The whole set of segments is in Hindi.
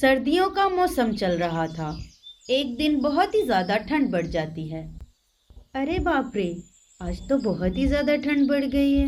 सर्दियों का मौसम चल रहा था। एक दिन बहुत ही ज़्यादा ठंड बढ़ जाती है। अरे बाप रे! आज तो बहुत ही ज़्यादा ठंड बढ़ गई है।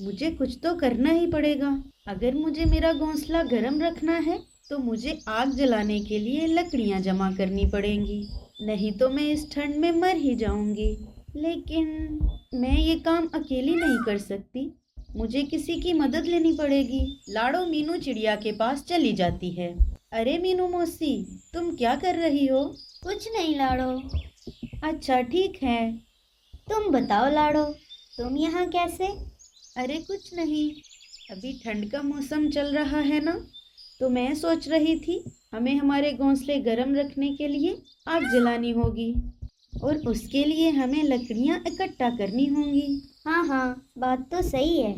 मुझे कुछ तो करना ही पड़ेगा। अगर मुझे मेरा घोंसला गर्म रखना है तो मुझे आग जलाने के लिए लकड़ियाँ जमा करनी पड़ेंगी। नहीं तो मैं इस ठंड में मर ही जाऊंगी। लेकिन मैं ये काम अकेली नहीं कर सकती। मुझे किसी की मदद लेनी पड़ेगी। लाडो मीनू चिड़िया के पास चली जाती है। अरे मीनू मौसी, तुम क्या कर रही हो? कुछ नहीं लाडो। अच्छा ठीक है। तुम बताओ लाडो, तुम यहाँ कैसे? अरे कुछ नहीं, अभी ठंड का मौसम चल रहा है ना, तो मैं सोच रही थी हमें हमारे घोंसले गर्म रखने के लिए आग जलानी होगी और उसके लिए हमें लकड़ियाँ इकट्ठा करनी होंगी। हाँ हाँ, बात तो सही है।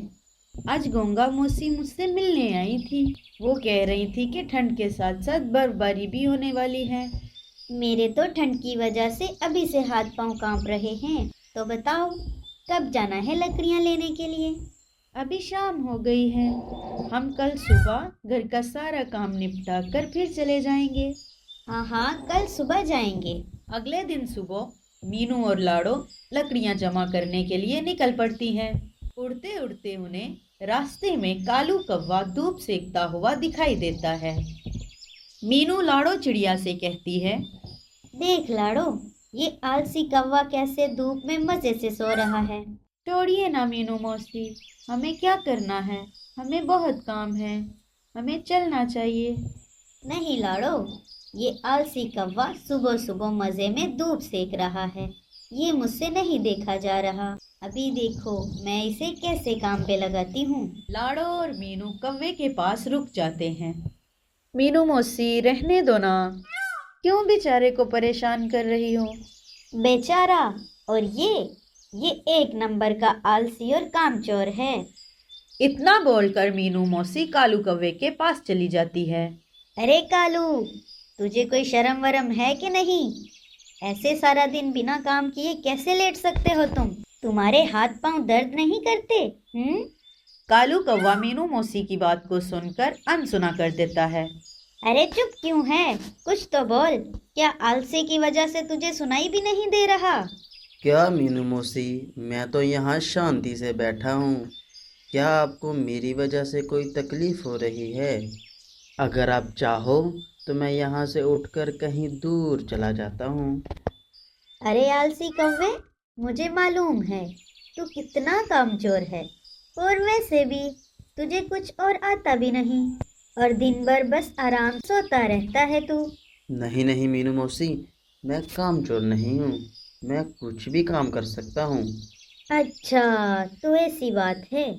आज गंगा मौसी मुझसे मिलने आई थी। वो कह रही थी कि ठंड के साथ साथ बर्फबारी भी होने वाली है। मेरे तो ठंड की वजह से अभी से हाथ पांव कांप रहे हैं। तो बताओ, कब जाना है लकड़ियाँ लेने के लिए? अभी शाम हो गई है। हम कल सुबह घर का सारा काम निपटा कर फिर चले जाएंगे। हाँ हाँ, कल सुबह जाएंगे। अगले दिन सुबह मीनू और लाडो लकड़ियां जमा करने के लिए निकल पड़ती हैं। उड़ते उड़ते उन्हें रास्ते में कालू कौवा धूप सेकता हुआ दिखाई देता है। मीनू लाडो चिड़िया से कहती है, देख लाडो, ये आलसी कौवा कैसे धूप में मजे से सो रहा है। छोड़िए ना मीनू मौसी, हमें क्या करना है, हमें बहुत काम है, हमें चलना चाहिए। नहीं लाडो, ये आलसी कौवा सुबह सुबह मजे में धूप सेक रहा है। ये मुझसे नहीं देखा जा रहा। अभी देखो मैं इसे कैसे काम पे लगाती हूँ। लाडो और मीनू कौवे के पास रुक जाते हैं। मीनू मौसी रहने दो ना, क्यों बेचारे को परेशान कर रही हो? बेचारा? और ये एक नंबर का आलसी और कामचोर है। इतना बोलकर मीनू मौसी कालू कौवे के पास चली जाती है। अरे कालू, तुझे कोई शर्म वरम है कि नहीं? ऐसे सारा दिन बिना काम किए कैसे लेट सकते हो तुम? तुम्हारे हाथ पांव दर्द नहीं करते? कालू कौवा मीनू मौसी की बात को सुनकर अनसुना कर देता है। अरे चुप क्यों है? कुछ तो बोल। क्या आलसी की वजह से तुझे सुनाई भी नहीं दे रहा? क्या मीनू मौसी, मैं तो यहाँ शांति से बैठा हूँ। क्या आपको मेरी वजह से कोई तकलीफ हो रही है? अगर आप चाहो तो मैं यहाँ से उठकर कहीं दूर चला जाता हूँ। अरे आलसी कौवे, मुझे मालूम है तू कितना कामचोर है। और वैसे भी तुझे कुछ और आता भी नहीं और दिन भर बस आराम सोता रहता है तू। नहीं नहीं मीनू मौसी, मैं कामचोर नहीं हूँ। मैं कुछ भी काम कर सकता हूँ। अच्छा, तो ऐसी बात है।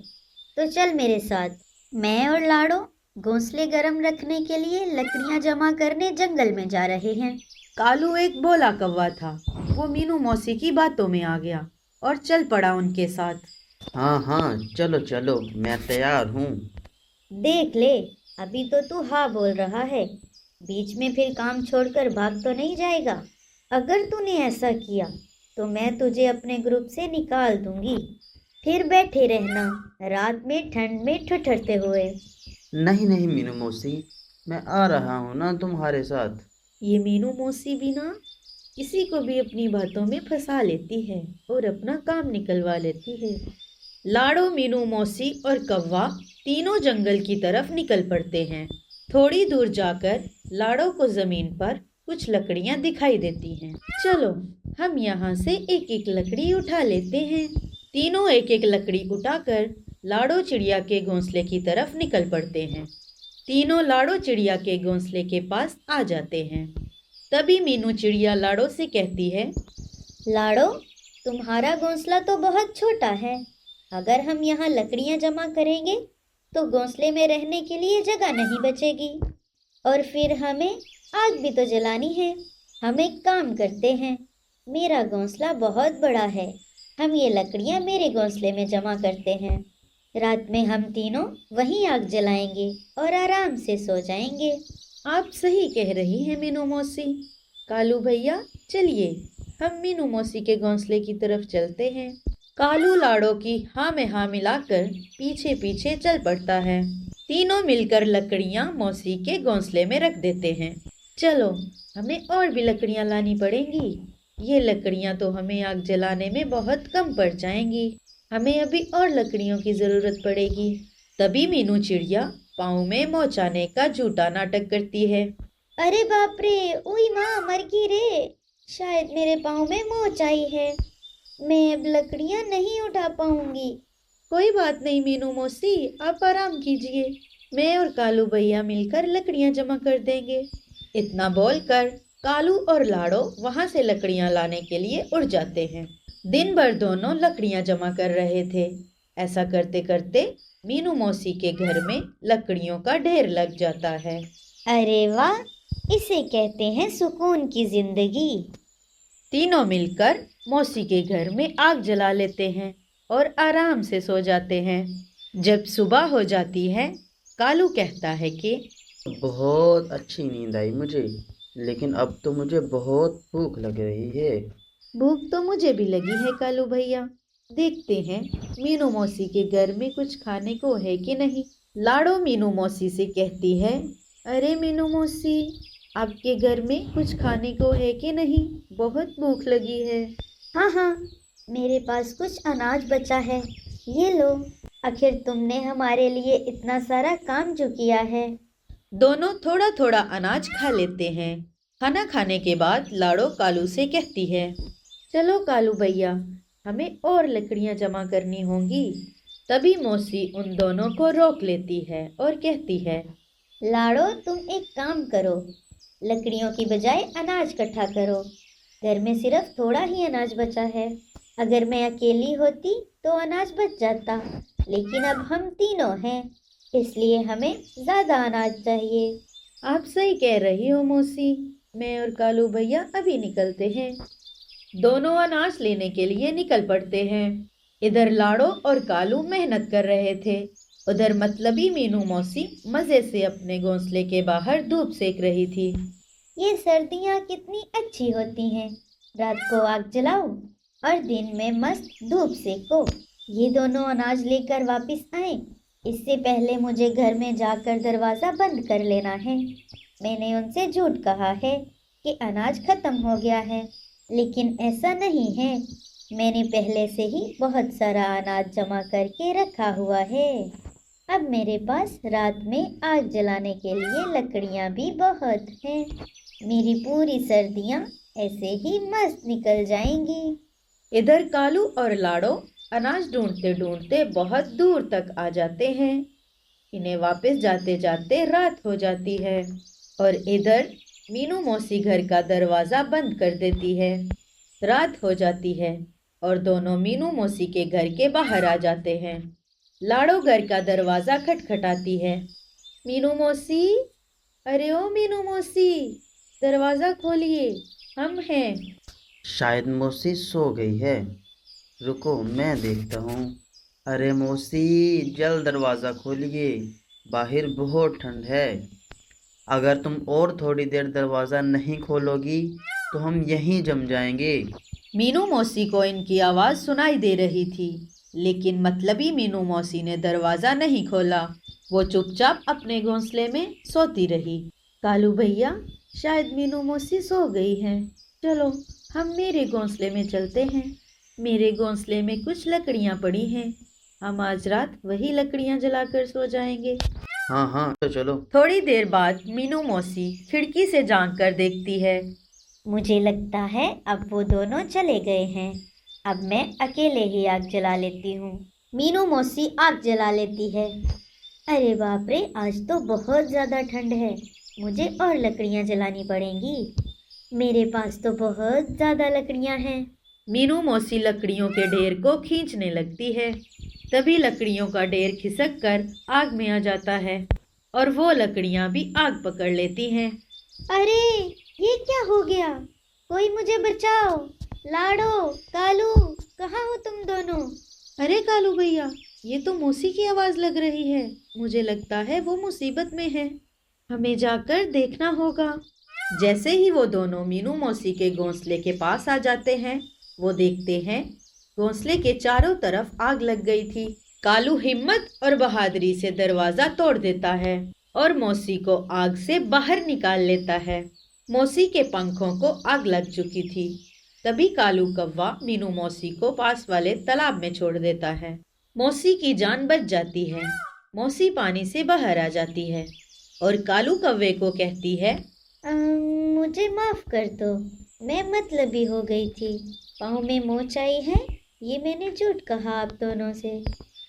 तो चल मेरे साथ। मैं और लाडो घोंसले गर्म रखने के लिए लकड़ियां जमा करने जंगल में जा रहे हैं। कालू एक भोला कौवा था। वो मीनू मौसी की बातों में आ गया और चल पड़ा उनके साथ। हाँ हाँ, चलो चलो, मैं तैयार हूँ। देख ले, अभी तो तू हाँ बोल रहा है, बीच में फिर काम छोड़कर भाग तो नहीं जाएगा? अगर तूने ऐसा किया तो मैं तुझे अपने ग्रुप से निकाल दूंगी। फिर बैठे रहना रात में ठंड में ठिठुरते हुए। नहीं नहीं मीनू मौसी, मैं आ रहा हूँ ना तुम्हारे साथ। ये मीनू मौसी भी ना किसी को भी अपनी बातों में फंसा लेती है और अपना काम निकलवा लेती है। लाडो मीनू मौसी और कौवा तीनों जंगल की तरफ निकल पड़ते हैं। थोड़ी दूर जाकर लाडो को जमीन पर कुछ लकड़ियां दिखाई देती हैं। चलो हम यहाँ से एक एक लकड़ी उठा लेते हैं। तीनों एक एक लकड़ी उठाकर लाडो चिड़िया के घोंसले की तरफ निकल पड़ते हैं। तीनों लाडो चिड़िया के घोंसले के पास आ जाते हैं। तभी मीनू चिड़िया लाडो से कहती है, लाडो, तुम्हारा घोंसला तो बहुत छोटा है। अगर हम यहाँ लकड़ियाँ जमा करेंगे तो घोंसले में रहने के लिए जगह नहीं बचेगी और फिर हमें आग भी तो जलानी है। हम एक काम करते हैं, मेरा घोंसला बहुत बड़ा है। हम ये लकड़ियाँ मेरे घोंसले में जमा करते हैं। रात में हम तीनों वहीं आग जलाएंगे और आराम से सो जाएंगे। आप सही कह रही हैं मीनू मौसी। कालू भैया चलिए हम मीनू मौसी के घोंसले की तरफ चलते हैं। कालू लाडो की हाँ में हाँ मिलाकर पीछे पीछे चल पड़ता है। तीनों मिलकर लकड़ियां मौसी के घोंसले में रख देते हैं। चलो, हमें और भी लकड़ियां लानी पड़ेंगी। ये लकड़ियां तो हमें आग जलाने में बहुत कम पड़ जाएंगी। हमें अभी और लकड़ियों की जरूरत पड़ेगी। तभी मीनू चिड़िया पाँव में मोचाने का झूठा नाटक करती है। अरे बाप रे, उई माँ, मर गई रे। शायद मेरे पाँव में मोच आई है। मैं अब लकड़ियाँ नहीं उठा पाऊंगी। कोई बात नहीं मीनू मौसी, आप आराम कीजिए। मैं और कालू भैया मिलकर लकड़ियां जमा कर देंगे। इतना बोलकर कालू और लाड़ो वहां से लकड़ियां लाने के लिए उड़ जाते हैं। दिन भर दोनों लकड़ियां जमा कर रहे थे। ऐसा करते करते मीनू मौसी के घर में लकड़ियों का ढेर लग जाता है। अरे वाह, इसे कहते हैं सुकून की जिंदगी। तीनों मिलकर मौसी के घर में आग जला लेते हैं और आराम से सो जाते हैं। जब सुबह हो जाती है, कालू कहता है कि बहुत अच्छी नींद आई मुझे, लेकिन अब तो मुझे बहुत भूख लग रही है। भूख तो मुझे भी लगी है कालू भैया। देखते हैं मीनू मौसी के घर में कुछ खाने को है कि नहीं। लाड़ो मीनू मौसी से कहती है, अरे मीनू मौसी, आपके घर में कुछ खाने को है कि नहीं? बहुत भूख लगी है। हाँ हाँ, मेरे पास कुछ अनाज बचा है, ये लो। आखिर तुमने हमारे लिए इतना सारा काम जो किया है। दोनों थोड़ा थोड़ा अनाज खा लेते हैं। खाना खाने के बाद लाड़ो कालू से कहती है, चलो कालू भैया, हमें और लकड़ियां जमा करनी होंगी। तभी मौसी उन दोनों को रोक लेती है और कहती है, लाड़ो, तुम एक काम करो, लकड़ियों की बजाय अनाज इकट्ठा करो। घर में सिर्फ थोड़ा ही अनाज बचा है। अगर मैं अकेली होती तो अनाज बच जाता, लेकिन अब हम तीनों हैं, इसलिए हमें ज़्यादा अनाज चाहिए। आप सही कह रही हो मौसी, मैं और कालू भैया अभी निकलते हैं। दोनों अनाज लेने के लिए निकल पड़ते हैं। इधर लाड़ो और कालू मेहनत कर रहे थे, उधर मतलबी मीनू मौसी मजे से अपने घोंसले के बाहर धूप सेक रही थी। ये सर्दियाँ कितनी अच्छी होती हैं। रात को आग जलाओ और दिन में मस्त धूप सेको। ये दोनों अनाज लेकर वापस आए, इससे पहले मुझे घर में जाकर दरवाज़ा बंद कर लेना है। मैंने उनसे झूठ कहा है कि अनाज खत्म हो गया है, लेकिन ऐसा नहीं है। मैंने पहले से ही बहुत सारा अनाज जमा करके रखा हुआ है। अब मेरे पास रात में आग जलाने के लिए लकड़ियाँ भी बहुत हैं। मेरी पूरी सर्दियाँ ऐसे ही मस्त निकल जाएंगी। इधर कालू और लाड़ो अनाज ढूंढते ढूंढते बहुत दूर तक आ जाते हैं। इन्हें वापस जाते जाते रात हो जाती है और इधर मीनू मौसी घर का दरवाज़ा बंद कर देती है। रात हो जाती है और दोनों मीनू मौसी के घर के बाहर आ जाते हैं। लाड़ो घर का दरवाज़ा खटखटाती है। मीनू मौसी, अरे ओ मीनू मौसी, दरवाज़ा खोलिए, हम हैं। शायद मौसी सो गई है, रुको मैं देखता हूँ। अरे मौसी, जल्द दरवाज़ा खोलिए, बाहर बहुत ठंड है। अगर तुम और थोड़ी देर दरवाज़ा नहीं खोलोगी तो हम यहीं जम जाएंगे। मीनू मौसी को इनकी आवाज़ सुनाई दे रही थी, लेकिन मतलबी मीनू मौसी ने दरवाज़ा नहीं खोला। वो चुपचाप अपने घोंसले में सोती रही। कालू भैया, शायद मीनू मौसी सो गई हैं। चलो, हम मेरे घोंसले में चलते हैं। मेरे घोंसले में कुछ लकड़ियाँ पड़ी हैं। हम आज रात वही लकड़ियाँ जलाकर सो जाएंगे। हाँ हाँ, तो चलो। थोड़ी देर बाद मीनू मौसी खिड़की से झांक कर देखती है। मुझे लगता है अब वो दोनों चले गए हैं। अब मैं अकेले ही आग जला लेती हूँ। मीनू मौसी आग जला लेती है। अरे बाप रे, आज तो बहुत ज़्यादा ठंड है। मुझे और लकड़ियाँ जलानी पड़ेंगी। मेरे पास तो बहुत ज़्यादा लकड़ियाँ हैं। मीनू मौसी लकड़ियों के ढेर को खींचने लगती है। तभी लकड़ियों का ढेर खिसक कर आग में आ जाता है और वो लकड़ियाँ भी आग पकड़ लेती हैं। अरे, ये क्या हो गया? कोई मुझे बचाओ। लाड़ो, कालू, कहाँ हो तुम दोनों? अरे कालू भैया, ये तो मौसी की आवाज़ लग रही है। मुझे लगता है वो मुसीबत में है। हमें जाकर देखना होगा। जैसे ही वो दोनों मीनू मौसी के घोंसले के पास आ जाते हैं, वो देखते हैं घोंसले के चारों तरफ आग लग गई थी। कालू हिम्मत और बहादुरी से दरवाजा तोड़ देता है और मौसी को आग से बाहर निकाल लेता है। मौसी के पंखों को आग लग चुकी थी। तभी कालू कौवा मीनू मौसी को पास वाले तालाब में छोड़ देता है। मौसी की जान बच जाती है। मौसी पानी से बाहर आ जाती है और कालू कौवे को कहती है, मुझे माफ कर दो, मैं मतलबी हो गई थी। पाँव में मोच आई है, ये मैंने झूठ कहा आप दोनों से,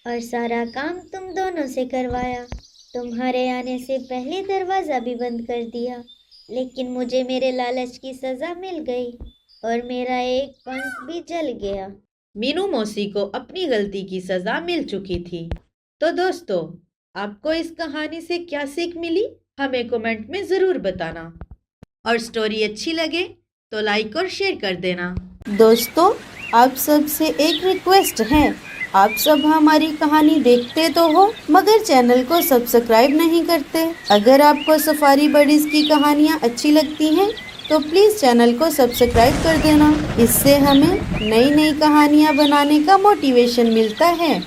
और सारा काम तुम दोनों से करवाया। तुम्हारे आने से पहले दरवाज़ा भी बंद कर दिया, लेकिन मुझे मेरे लालच की सज़ा मिल गई और मेरा एक पंख भी जल गया। मीनू मौसी को अपनी गलती की सज़ा मिल चुकी थी। तो दोस्तों, आपको इस कहानी से क्या सीख मिली, हमें कमेंट में ज़रूर बताना। और स्टोरी अच्छी लगे तो लाइक और शेयर कर देना। दोस्तों, आप सब से एक रिक्वेस्ट है, आप सब हमारी कहानी देखते तो हो मगर चैनल को सब्सक्राइब नहीं करते। अगर आपको सफारी बर्ड्स की कहानियाँ अच्छी लगती हैं तो प्लीज़ चैनल को सब्सक्राइब कर देना। इससे हमें नई नई कहानियाँ बनाने का मोटिवेशन मिलता है।